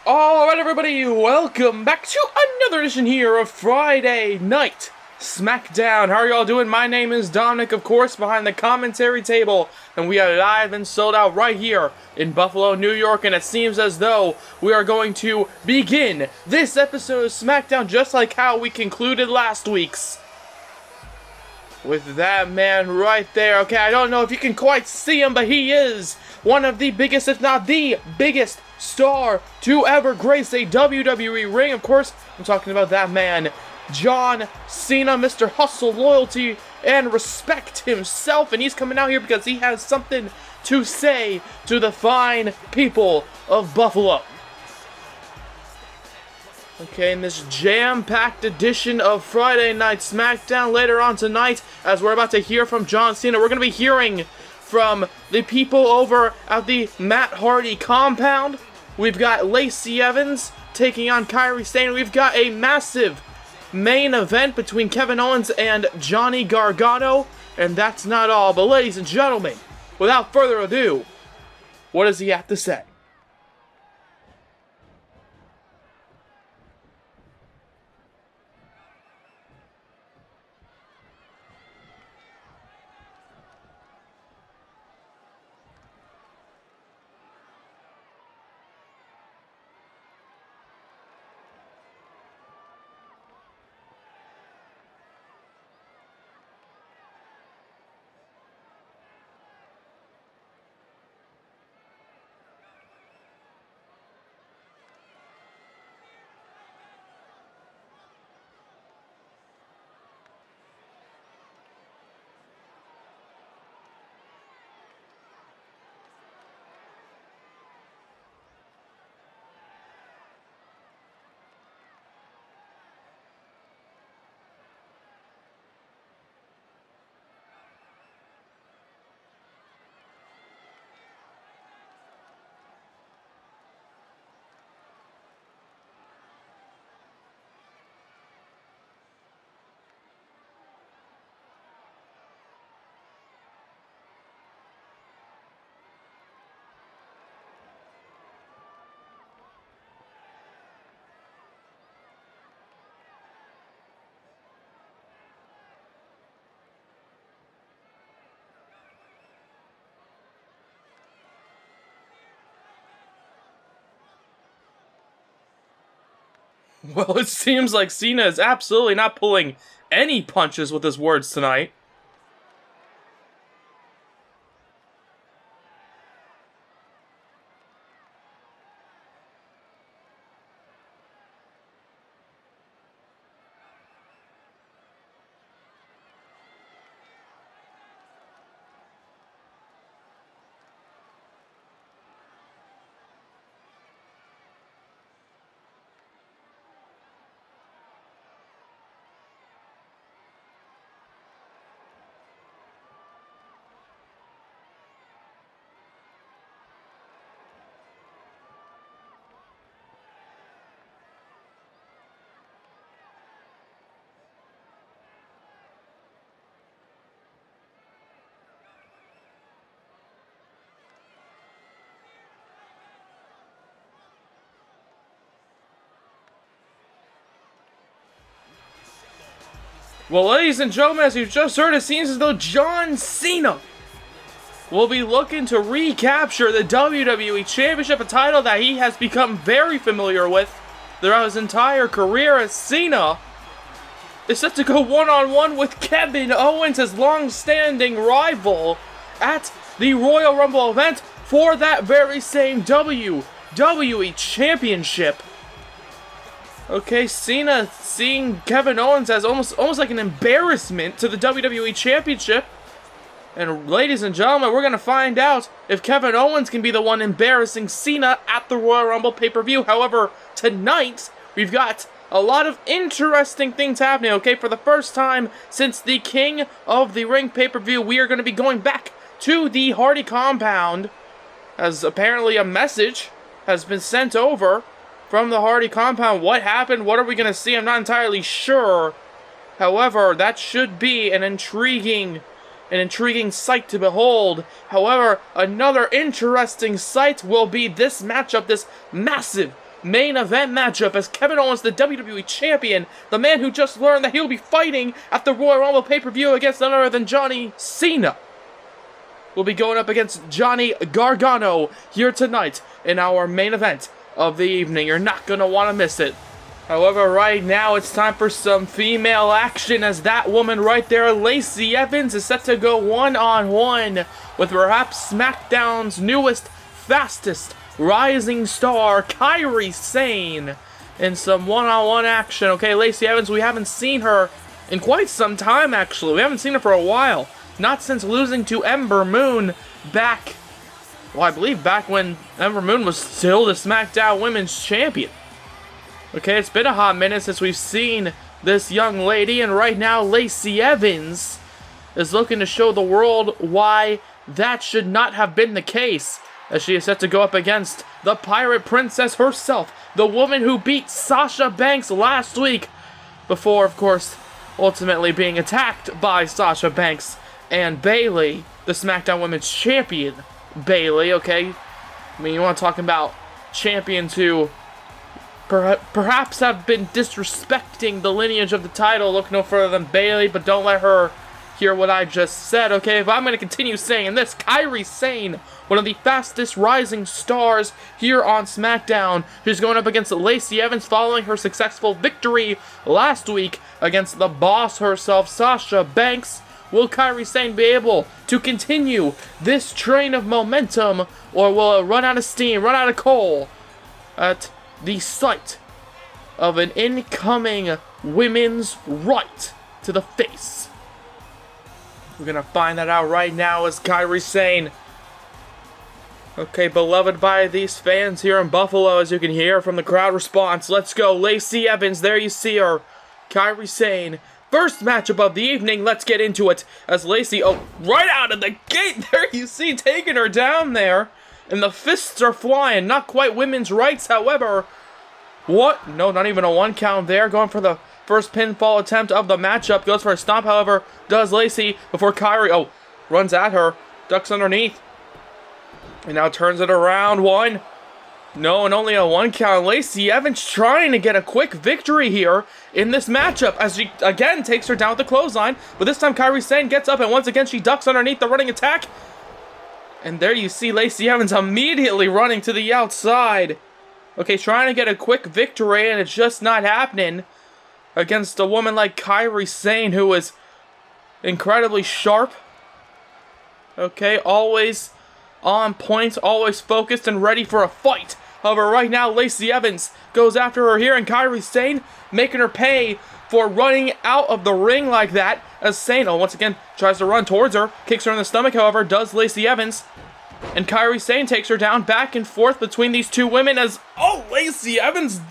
Alright everybody, welcome back to another edition here of Friday Night SmackDown. How are y'all doing? My name is Dominic, of course, behind the commentary table, and we are live and sold out right here in Buffalo, New York, and it seems as though we are going to begin this episode of SmackDown just like how we concluded last week's. With that man right there. Okay, I don't know if you can quite see him, but he is one of the biggest, if not the biggest, star to ever grace a WWE ring. Of course, I'm talking about that man, John Cena, Mr. Hustle, Loyalty, and Respect himself. And he's coming out here because he has something to say to the fine people of Buffalo. Okay, in this jam-packed edition of Friday Night SmackDown later on tonight, as we're about to hear from John Cena, we're going to be hearing from the people over at the Matt Hardy compound. We've got Lacey Evans taking on Kairi Sane. We've got a massive main event between Kevin Owens and Johnny Gargano. And that's not all, but ladies and gentlemen, without further ado, what does he have to say? Well, it seems like Cena is absolutely not pulling any punches with his words tonight. Well, ladies and gentlemen, as you've just heard, it seems as though John Cena will be looking to recapture the WWE Championship, a title that he has become very familiar with throughout his entire career, as Cena is set to go one-on-one with Kevin Owens, his long-standing rival, at the Royal Rumble event for that very same WWE Championship. Okay, Cena seeing Kevin Owens as almost like an embarrassment to the WWE Championship. And ladies and gentlemen, we're going to find out if Kevin Owens can be the one embarrassing Cena at the Royal Rumble pay-per-view. However, tonight, we've got a lot of interesting things happening, okay? For the first time since the King of the Ring pay-per-view, we are going to be going back to the Hardy compound, as apparently a message has been sent over from the Hardy compound. What happened? What are we going to see? I'm not entirely sure. However, that should be an intriguing sight to behold. However, another interesting sight will be this matchup, this massive main event matchup as Kevin Owens, the WWE Champion, the man who just learned that he'll be fighting at the Royal Rumble pay-per-view against none other than John Cena, will be going up against Johnny Gargano here tonight in our main event of the evening. You're not going to want to miss it. However, right now it's time for some female action as that woman right there, Lacey Evans, is set to go one-on-one with perhaps SmackDown's newest, fastest rising star, Kairi Sane, in some one-on-one action. Okay, Lacey Evans, we haven't seen her in quite some time, actually. We haven't seen her for a while. Not since losing to Ember Moon back, well, I believe back when Ember Moon was still the SmackDown Women's Champion. Okay, it's been a hot minute since we've seen this young lady, and right now Lacey Evans is looking to show the world why that should not have been the case, as she is set to go up against the Pirate Princess herself, the woman who beat Sasha Banks last week, before, of course, ultimately being attacked by Sasha Banks and Bayley, the SmackDown Women's Champion, Bayley, okay? I mean, you want to talk about champions who perhaps have been disrespecting the lineage of the title. Look no further than Bayley, but don't let her hear what I just said, okay? If I'm going to continue saying this, Kairi Sane, one of the fastest rising stars here on SmackDown, who's going up against Lacey Evans following her successful victory last week against the boss herself, Sasha Banks. Will Kairi Sane be able to continue this train of momentum, or will it run out of steam, run out of coal at the sight of an incoming women's right to the face? We're going to find that out right now as Kairi Sane, okay, beloved by these fans here in Buffalo, as you can hear from the crowd response. Let's go, Lacey Evans, there you see her, Kairi Sane. First matchup of the evening, let's get into it, as Lacey, oh, right out of the gate, there you see, taking her down there, and the fists are flying, not quite women's rights, however, what? No, not even a 1 count there, going for the first pinfall attempt of the matchup, goes for a stomp, however, does Lacey, before Kairi, oh, runs at her, ducks underneath, and now turns it around, 1, no, and only a 1 count. Lacey Evans trying to get a quick victory here in this matchup as she again takes her down with the clothesline. But this time Kairi Sane gets up and once again she ducks underneath the running attack. And there you see Lacey Evans immediately running to the outside. Okay, trying to get a quick victory and it's just not happening against a woman like Kairi Sane, who is incredibly sharp. Okay, always on point, always focused and ready for a fight. However, right now, Lacey Evans goes after her here, and Kairi Sane making her pay for running out of the ring like that, as Sane, oh, once again, tries to run towards her, kicks her in the stomach, however, does Lacey Evans, and Kairi Sane takes her down, back and forth between these two women, as, oh, Lacey Evans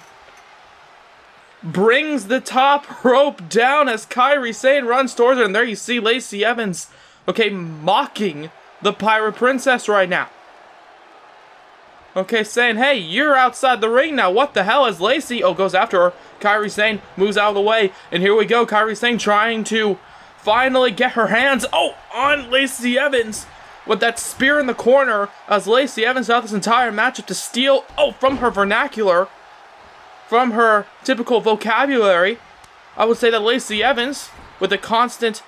brings the top rope down as Kairi Sane runs towards her, and there you see Lacey Evans, okay, mocking the Pirate Princess right now. Okay, saying, hey, you're outside the ring now. What the hell is Lacey? Oh, goes after her. Kairi Sane moves out of the way. And here we go. Kairi Sane trying to finally get her hands, oh, on Lacey Evans with that spear in the corner, as Lacey Evans out this entire matchup to steal, oh, from her vernacular, from her typical vocabulary. I would say that Lacey Evans, with a constant,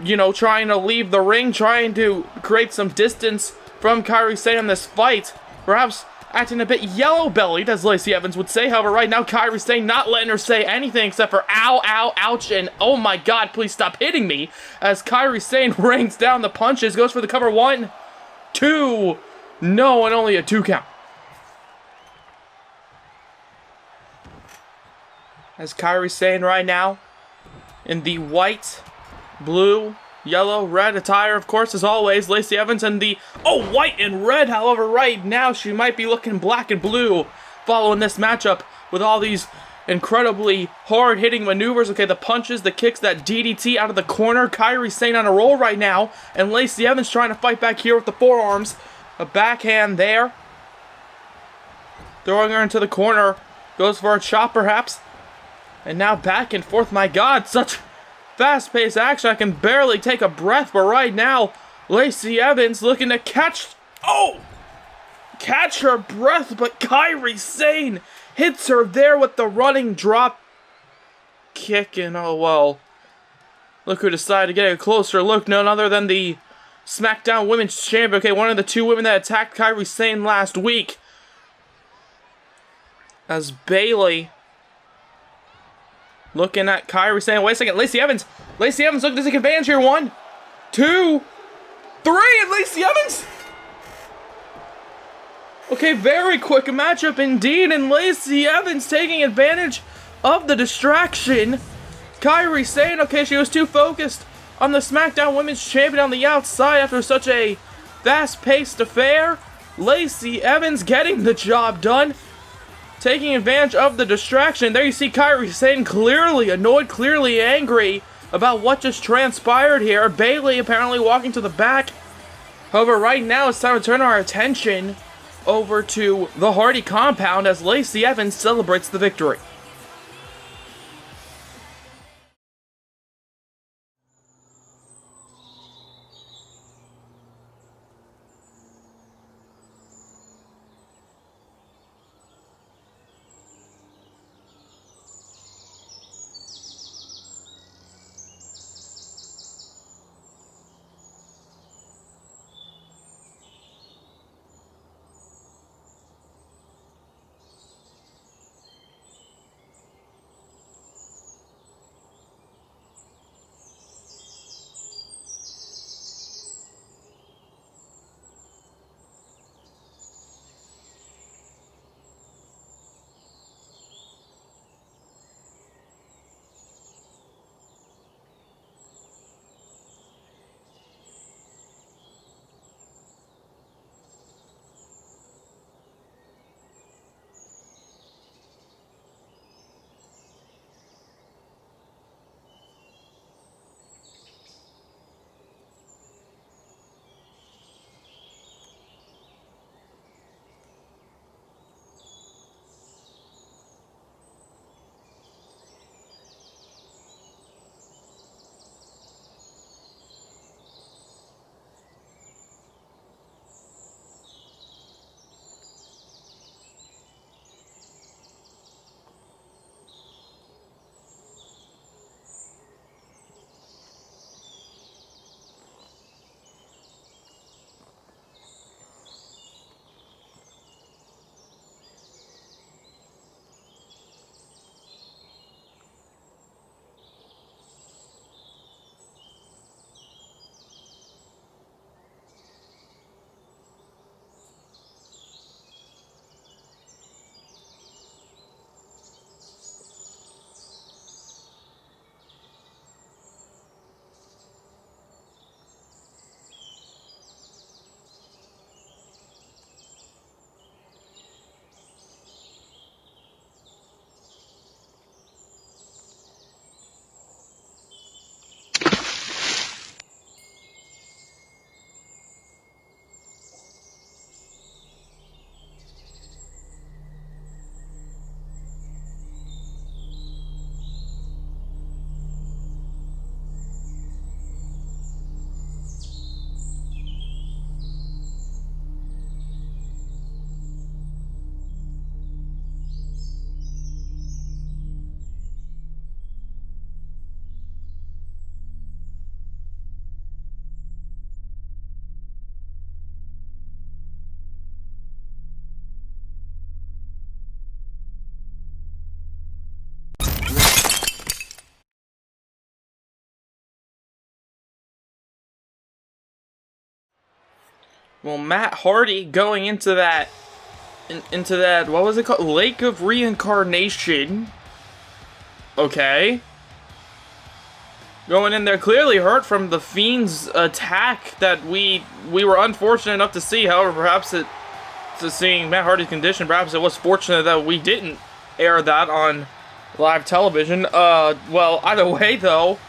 you know, trying to leave the ring, trying to create some distance from Kairi Sane in this fight, perhaps acting a bit yellow-bellied, as Lacey Evans would say. However, right now, Kairi Sane not letting her say anything except for ow, ow, ouch, and oh my god, please stop hitting me, as Kairi Sane rains down the punches, goes for the cover, 1, 2, no, and only a 2 count. As Kairi Sane right now, in the white, blue, yellow, red attire, of course, as always. Lacey Evans in the, oh, white and red. However, right now, she might be looking black and blue following this matchup with all these incredibly hard-hitting maneuvers. Okay, the punches, the kicks, that DDT out of the corner. Kairi Sane on a roll right now. And Lacey Evans trying to fight back here with the forearms. A backhand there. Throwing her into the corner. Goes for a chop, perhaps. And now back and forth. My god, such fast-paced action. I can barely take a breath, but right now, Lacey Evans looking to catch, oh, catch her breath, but Kairi Sane hits her there with the running drop kick, and oh well. Look who decided to get a closer look, none other than the SmackDown Women's Champion. Okay, one of the two women that attacked Kairi Sane last week. As Bayley looking at Kairi Sane. Wait a second, Lacey Evans. Lacey Evans looking to take advantage here. 1, 2, 3, and Lacey Evans. Okay, very quick matchup indeed, and Lacey Evans taking advantage of the distraction. Kairi Sane, okay, she was too focused on the SmackDown Women's Champion on the outside after such a fast-paced affair. Lacey Evans getting the job done, taking advantage of the distraction. There you see Kairi Sane clearly annoyed, clearly angry about what just transpired here. Bayley apparently walking to the back. However, right now it's time to turn our attention over to the Hardy compound as Lacey Evans celebrates the victory. Well, Matt Hardy going into that, what was it called? Lake of Reincarnation. Okay. Going in there, clearly hurt from the Fiend's attack that we were unfortunate enough to see. However, perhaps seeing Matt Hardy's condition, perhaps it was fortunate that we didn't air that on live television. Well, either way though,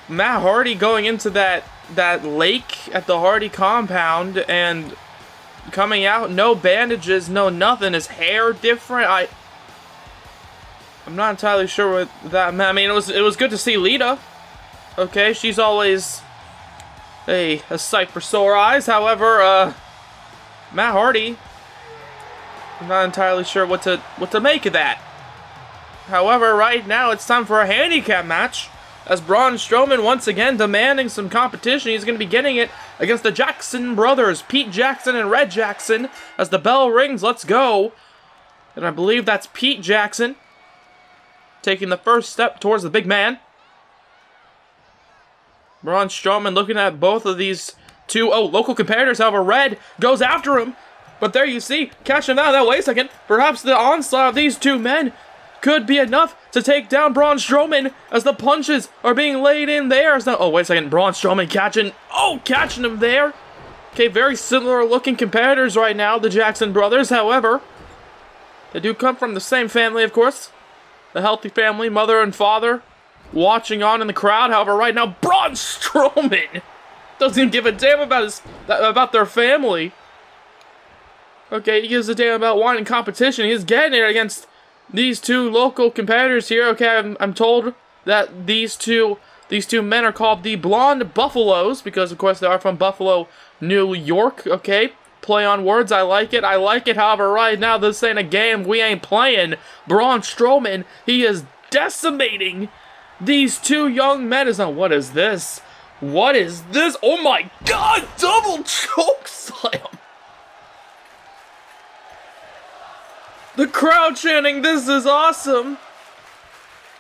Matt Hardy going into that lake at the Hardy compound and coming out, no bandages, no nothing. His hair different. I'm not entirely sure what that meant. I mean, it was good to see Lita. Okay, she's always a sight for sore eyes. However, Matt Hardy I'm not entirely sure what to make of that. However, right now it's time for a handicap match, as Braun Strowman once again demanding some competition. He's going to be getting it against the Jackson brothers, Pete Jackson and Red Jackson. As the bell rings, let's go. And I believe that's Pete Jackson taking the first step towards the big man. Braun Strowman looking at both of these two local competitors. However, Red goes after him. But there you see, catching out. Now, wait a second. Perhaps the onslaught of these two men could be enough to take down Braun Strowman, as the punches are being laid in there. Oh, wait a second. Braun Strowman catching him there. Okay, very similar looking competitors right now, the Jackson brothers. However, they do come from the same family, of course. The healthy family, mother and father, watching on in the crowd. However, right now, Braun Strowman doesn't even give a damn about their family. Okay, he gives a damn about wanting competition. He's getting it against these two local competitors here. Okay, I'm told that these two men are called the Blonde Buffaloes, because of course they are from Buffalo, New York. Okay, play on words. I like it. However, right now this ain't a game. We ain't playing. Braun Strowman, he is decimating these two young men. What is this? What is this? Oh my God! Double choke slam. The crowd chanting, "This is awesome!"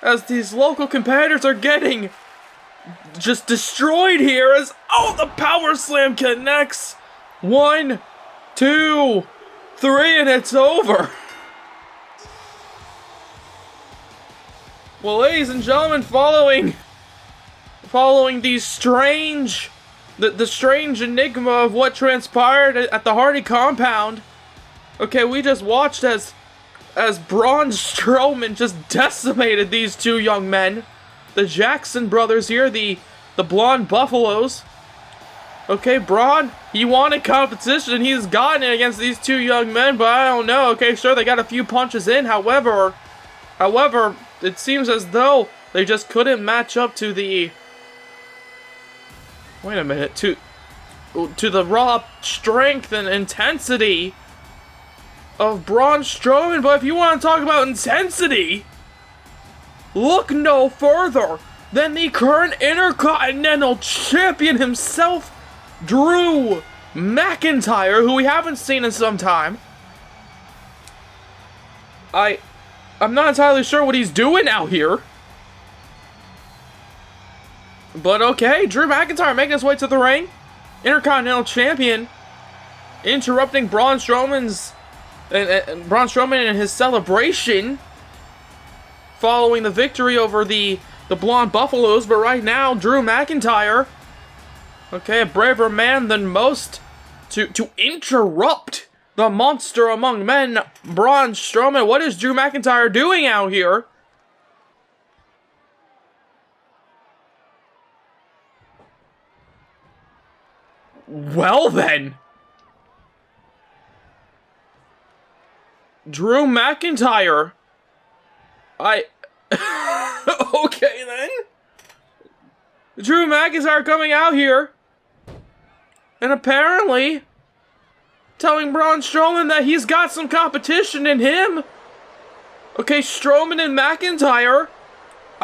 as these local competitors are getting just destroyed here. As the power slam connects. 1, 2, 3, and it's over. Well, ladies and gentlemen, following these strange, the strange enigma of what transpired at the Hardy compound. Okay, we just watched as Braun Strowman just decimated these two young men. The Jackson brothers here, the Blonde Buffaloes. Okay, Braun, he wanted competition, and he's gotten it against these two young men, but I don't know. Okay, sure, they got a few punches in. However, it seems as though they just couldn't match up to the... Wait a minute, to the raw strength and intensity of Braun Strowman. But if you want to talk about intensity, look no further than the current Intercontinental Champion himself, Drew McIntyre, who we haven't seen in some time. I'm not entirely sure what he's doing out here. But okay, Drew McIntyre making his way to the ring. Intercontinental Champion, interrupting Braun Strowman and his celebration following the victory over the Blonde Buffaloes. But right now, Drew McIntyre, okay, a braver man than most, to interrupt the monster among men, Braun Strowman. What is Drew McIntyre doing out here? Well then, Drew McIntyre, okay then, Drew McIntyre coming out here and apparently telling Braun Strowman that he's got some competition in him. Okay, Strowman and McIntyre,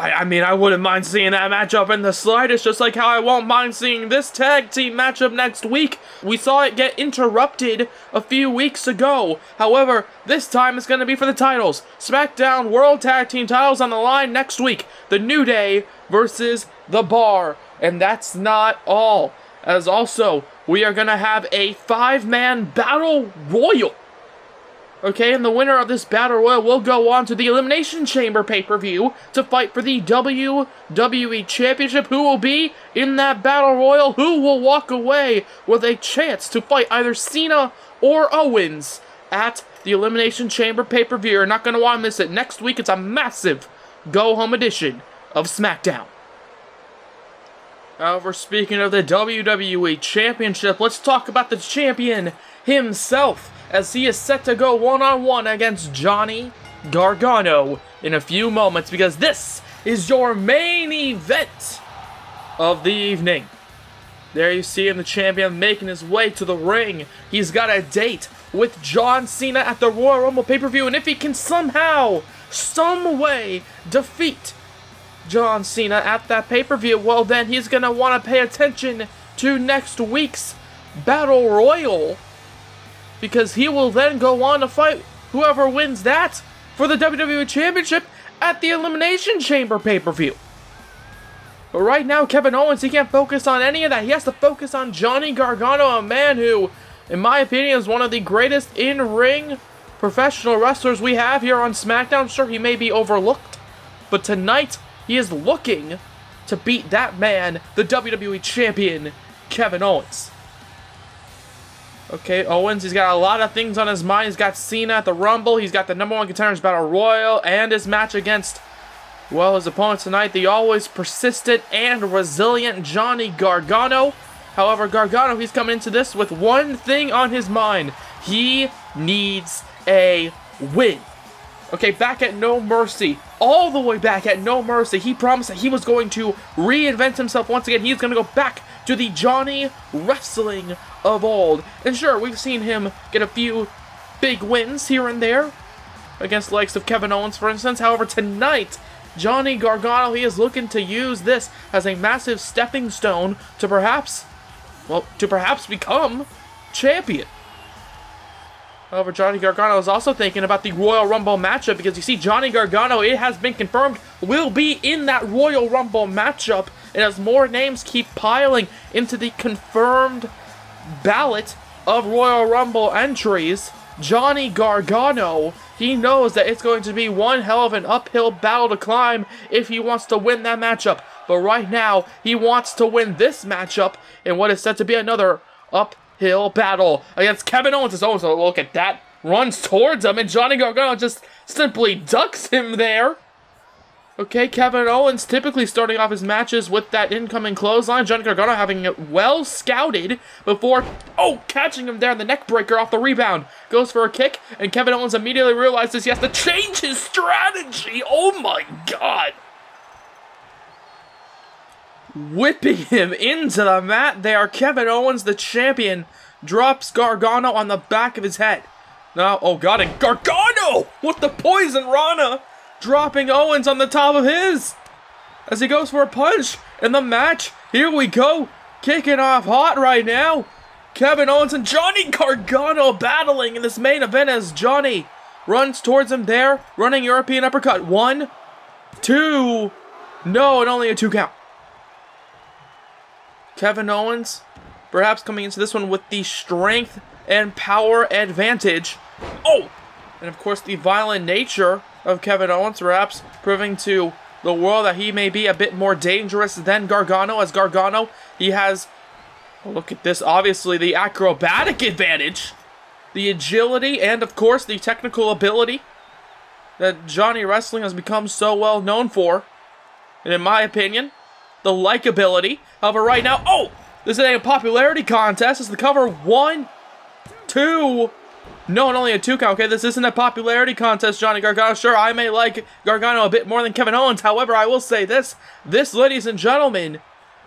I mean, I wouldn't mind seeing that matchup in the slightest, just like how I won't mind seeing this tag team matchup next week. We saw it get interrupted a few weeks ago. However, this time it's going to be for the titles. SmackDown World Tag Team titles on the line next week. The New Day versus The Bar. And that's not all, as also we are going to have a 5-man battle royal. Okay, and the winner of this Battle Royal will go on to the Elimination Chamber pay-per-view to fight for the WWE Championship. Who will be in that Battle Royal? Who will walk away with a chance to fight either Cena or Owens at the Elimination Chamber pay-per-view? You're not going to want to miss it. Next week, it's a massive go-home edition of SmackDown. However, speaking of the WWE Championship, let's talk about the champion himself, as he is set to go one-on-one against Johnny Gargano in a few moments, because this is your main event of the evening. There you see him, the champion, making his way to the ring. He's got a date with John Cena at the Royal Rumble pay-per-view, and if he can somehow, some way, defeat John Cena at that pay-per-view, well then he's going to want to pay attention to next week's Battle Royal, because he will then go on to fight whoever wins that for the WWE Championship at the Elimination Chamber pay-per-view. But right now, Kevin Owens, he can't focus on any of that. He has to focus on Johnny Gargano, a man who, in my opinion, is one of the greatest in-ring professional wrestlers we have here on SmackDown. Sure, he may be overlooked, but tonight, he is looking to beat that man, the WWE Champion, Kevin Owens. Okay, Owens, he's got a lot of things on his mind. He's got Cena at the Rumble. He's got the #1 Contenders Battle Royal and his match against, well, his opponent tonight, the always persistent and resilient Johnny Gargano. However, Gargano, he's coming into this with one thing on his mind. He needs a win. Okay, back at No Mercy, all the way back at No Mercy, he promised that he was going to reinvent himself once again. He's going to go back to the Johnny wrestling of old. And sure, we've seen him get a few big wins here and there against the likes of Kevin Owens, for instance. However, tonight, Johnny Gargano, he is looking to use this as a massive stepping stone to perhaps become champion. However, Johnny Gargano is also thinking about the Royal Rumble matchup, because you see, Johnny Gargano, it has been confirmed, will be in that Royal Rumble matchup. And as more names keep piling into the confirmed ballot of Royal Rumble entries, Johnny Gargano, he knows that it's going to be one hell of an uphill battle to climb if he wants to win that matchup. But right now, he wants to win this matchup in what is said to be another uphill battle against Kevin Owens. As Owens, look at that, runs towards him, and Johnny Gargano just simply ducks him there. Okay, Kevin Owens typically starting off his matches with that incoming clothesline. Johnny Gargano having it well scouted before, catching him there in the neck breaker off the rebound. Goes for a kick, and Kevin Owens immediately realizes he has to change his strategy. Oh my god. Whipping him into the mat there. Kevin Owens, the champion, drops Gargano on the back of his head. Now, oh god, and Gargano with the poison Rana, dropping Owens on the top of his as he goes for a punch in the match. Here we go, kicking off hot right now. Kevin Owens and Johnny Gargano battling in this main event as Johnny runs towards him there, running European uppercut. 1, 2, no, and only a 2 count. Kevin Owens perhaps coming into this one with the strength and power advantage. And of course the violent nature of Kevin Owens perhaps proving to the world that he may be a bit more dangerous than Gargano, as Gargano, he has, look at this, obviously the acrobatic advantage, the agility, and of course the technical ability that Johnny Wrestling has become so well known for. And in my opinion, the likability. However, right now, this is a popularity contest. It's the cover. 1, 2, no, and only a 2 count. Okay, this isn't a popularity contest, Johnny Gargano. Sure, I may like Gargano a bit more than Kevin Owens. However, I will say this, ladies and gentlemen,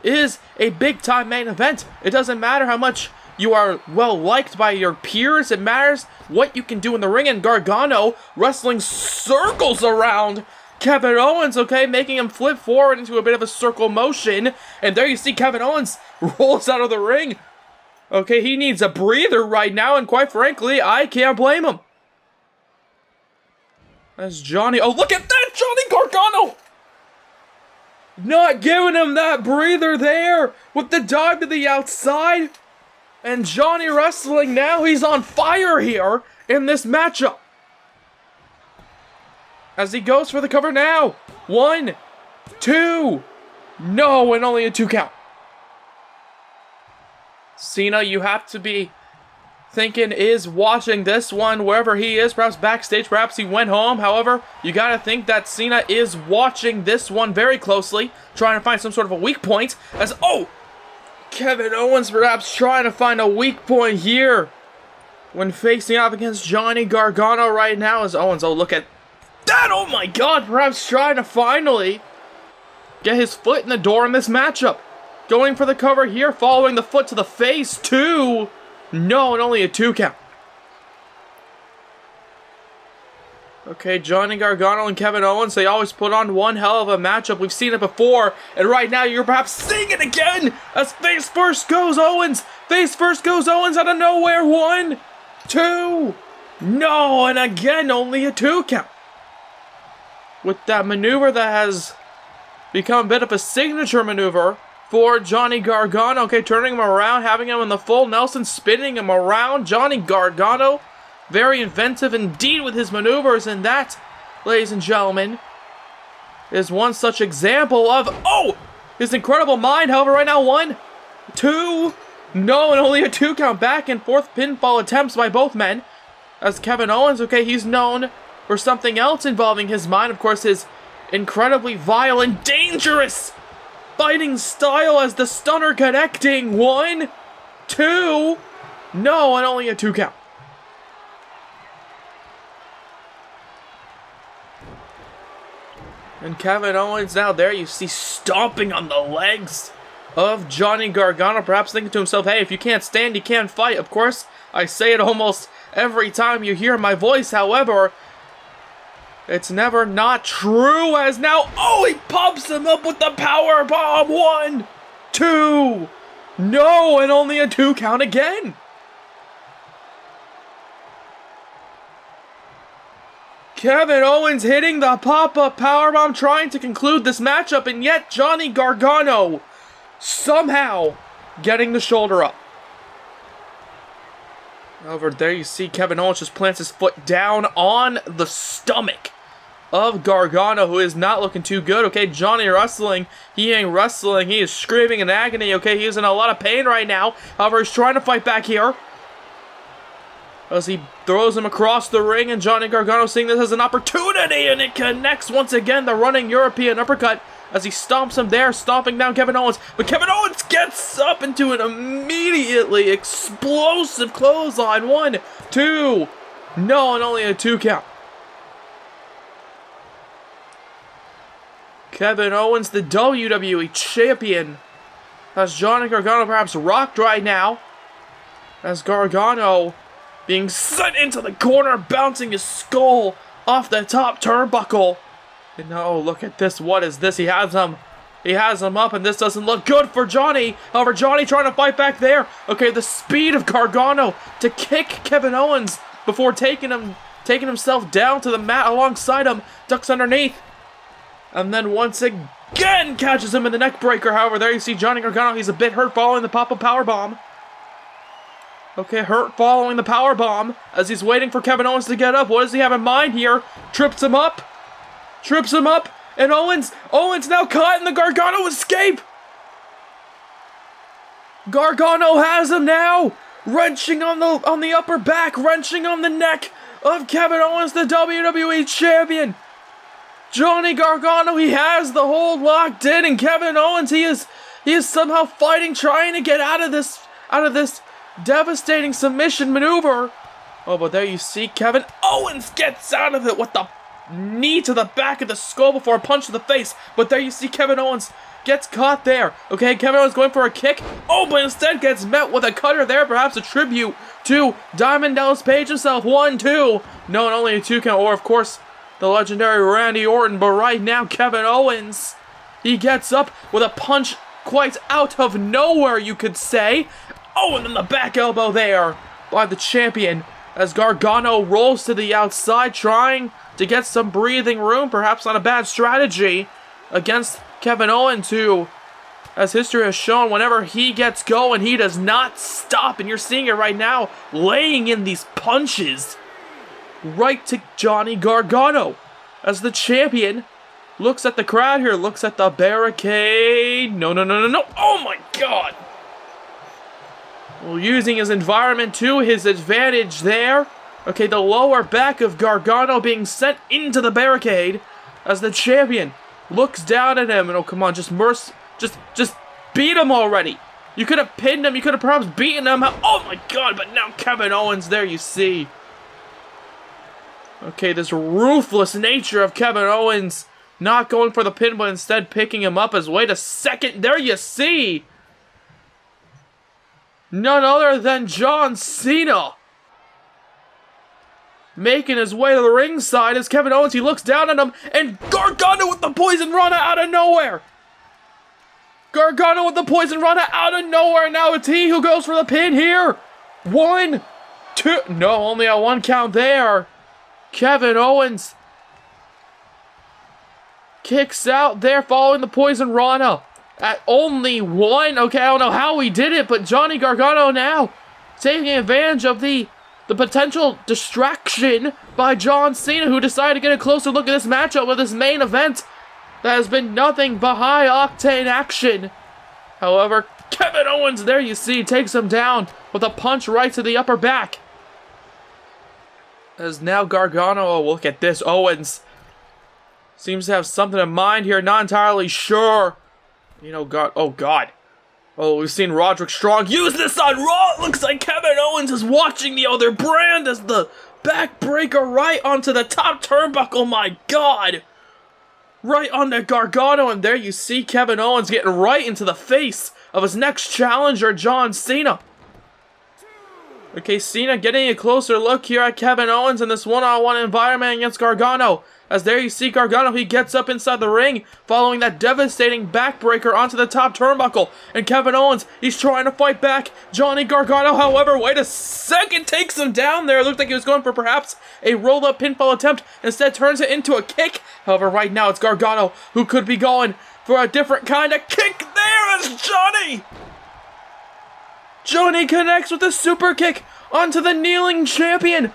is a big-time main event. It doesn't matter how much you are well-liked by your peers. It matters what you can do in the ring, and Gargano wrestling circles around Kevin Owens, okay, making him flip forward into a bit of a circle motion. And there you see Kevin Owens rolls out of the ring. Okay, he needs a breather right now, and quite frankly, I can't blame him. As Johnny, look at that, Johnny Gargano! Not giving him that breather there with the dive to the outside. And Johnny Wrestling now, he's on fire here in this matchup. As he goes for the cover now. 1, 2, no, and only a 2 count. Cena, you have to be thinking, is watching this one wherever he is, perhaps backstage, perhaps he went home. However, you gotta think that Cena is watching this one very closely, trying to find some sort of a weak point, as, Kevin Owens perhaps trying to find a weak point here when facing off against Johnny Gargano right now. As Owens, look at that, oh my god, perhaps trying to finally get his foot in the door in this matchup. Going for the cover here, following the foot to the face. 2, no, and only a 2 count. Okay, Johnny Gargano and Kevin Owens, they always put on one hell of a matchup. We've seen it before, and right now you're perhaps seeing it again as face first goes Owens. Face first goes Owens out of nowhere. 1, 2, no, and again, only a 2 count. With that maneuver that has become a bit of a signature maneuver for Johnny Gargano. Okay, turning him around, having him in the full Nelson, spinning him around. Johnny Gargano, very inventive indeed with his maneuvers, and that, ladies and gentlemen, is one such example of, his incredible mind. However, right now, 1, 2, no, and only a 2 count. Back and forth pinfall attempts by both men. As Kevin Owens, okay, he's known for something else involving his mind. Of course, his incredibly vile and dangerous fighting style as the stunner connecting. 1, 2, no, and only a 2 count. And Kevin Owens now there you see stomping on the legs of Johnny Gargano, perhaps thinking to himself, hey, if you can't stand, you can't fight. Of course, I say it almost every time you hear my voice. However, it's never not true, as now, he pops him up with the power bomb. 1, 2, no, and only a 2 count again. Kevin Owens hitting the pop-up powerbomb, trying to conclude this matchup, and yet Johnny Gargano somehow getting the shoulder up. Over there you see Kevin Owens just plants his foot down on the stomach of Gargano, who is not looking too good. Okay, Johnny wrestling. He ain't wrestling. He is screaming in agony. Okay, he is in a lot of pain right now. However, he's trying to fight back here as he throws him across the ring, and Johnny Gargano seeing this as an opportunity, and it connects once again, the running European uppercut as he stomps him there, stomping down Kevin Owens. But Kevin Owens gets up into an immediately explosive clothesline. 1, 2, no, and only a 2 count. Kevin Owens, the WWE Champion, has Johnny Gargano perhaps rocked right now, as Gargano being sent into the corner, bouncing his skull off the top turnbuckle. And no, look at this. What is this? He has him up, and this doesn't look good for Johnny. However, Johnny trying to fight back there. Okay, the speed of Gargano to kick Kevin Owens before taking himself down to the mat alongside him, ducks underneath, and then once again catches him in the neck breaker. However, there you see Johnny Gargano. He's a bit hurt following the pop-up powerbomb. Okay, hurt following the powerbomb as he's waiting for Kevin Owens to get up. What does he have in mind here? Trips him up, and Owens now caught in the Gargano escape. Gargano has him now, wrenching on the upper back, wrenching on the neck of Kevin Owens, the WWE Champion. Johnny Gargano, he has the hold locked in, and Kevin Owens, he is somehow fighting, trying to get out of this devastating submission maneuver. But there you see Kevin Owens gets out of it with the knee to the back of the skull before a punch to the face. But there you see Kevin Owens gets caught there. Okay, Kevin Owens going for a kick. But instead gets met with a cutter there. Perhaps a tribute to Diamond Dallas Page himself. 1, 2. No, and only a 2 count. Or, of course, the legendary Randy Orton. But right now, Kevin Owens, he gets up with a punch quite out of nowhere, you could say. And then the back elbow there by the champion as Gargano rolls to the outside, trying to get some breathing room. Perhaps not a bad strategy against Kevin Owens, who, as history has shown, whenever he gets going, he does not stop. And you're seeing it right now, laying in these punches right to Johnny Gargano as the champion looks at the crowd here, looks at the barricade. No. Oh my God. Well, using his environment to his advantage there. Okay, the lower back of Gargano being sent into the barricade as the champion looks down at him. And come on, just beat him already. You could have pinned him. You could have perhaps beaten him. Oh my God, but now Kevin Owens, there you see. Okay, this ruthless nature of Kevin Owens not going for the pin, but instead picking him up as, wait a second, there you see. None other than John Cena making his way to the ringside as Kevin Owens, he looks down at him, and Gargano with the Poison Rana out of nowhere. Gargano with the Poison Rana out of nowhere. Now it's he who goes for the pin here. 1, 2. No, only a 1 count there. Kevin Owens kicks out there following the Poison Rana at only 1. Okay, I don't know how he did it, but Johnny Gargano now taking advantage of the potential distraction by John Cena, who decided to get a closer look at this matchup with this main event that has been nothing but high-octane action. However, Kevin Owens, there you see, takes him down with a punch right to the upper back. As now Gargano, oh, look at this, Owens seems to have something in mind here, not entirely sure. You know, God. Oh, we've seen Roderick Strong use this on Raw. It looks like Kevin Owens is watching the other brand as the backbreaker right onto the top turnbuckle, my God. Right onto Gargano, and there you see Kevin Owens getting right into the face of his next challenger, John Cena. Okay, Cena getting a closer look here at Kevin Owens in this one-on-one environment against Gargano. As there you see Gargano, he gets up inside the ring following that devastating backbreaker onto the top turnbuckle. And Kevin Owens, he's trying to fight back. Johnny Gargano, however, wait a second, takes him down there. It looked like he was going for perhaps a roll-up pinfall attempt. Instead turns it into a kick. However, right now it's Gargano who could be going for a different kind of kick. There is Johnny! Johnny connects with a super kick onto the kneeling champion.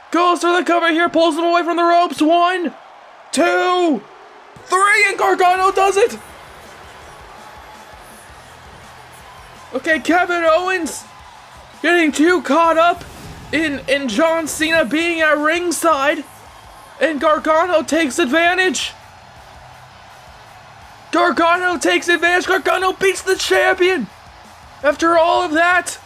Goes for the cover here, pulls him away from the ropes. 1, 2, 3, and Gargano does it. Okay, Kevin Owens getting too caught up in John Cena being at ringside, and Gargano takes advantage. Gargano takes advantage. Gargano beats the champion. After all of that,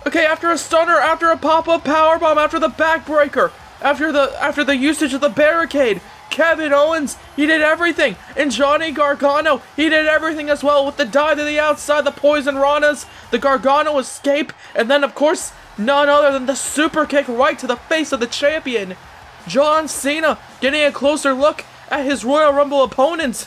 okay, after a stunner, after a pop-up powerbomb, after the backbreaker, after the usage of the barricade, Kevin Owens, he did everything. And Johnny Gargano, he did everything as well with the dive to the outside, the Poison Ranas, the Gargano escape, and then, of course, none other than the super kick right to the face of the champion. John Cena getting a closer look at his Royal Rumble opponent.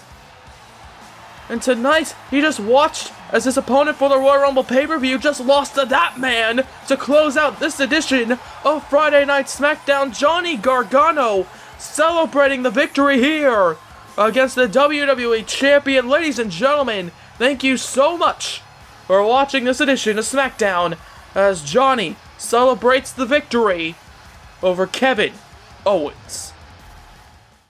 And tonight, he just watched as his opponent for the Royal Rumble pay-per-view just lost to that man to close out this edition of Friday Night SmackDown. Johnny Gargano celebrating the victory here against the WWE Champion. Ladies and gentlemen, thank you so much for watching this edition of SmackDown as Johnny celebrates the victory over Kevin Owens.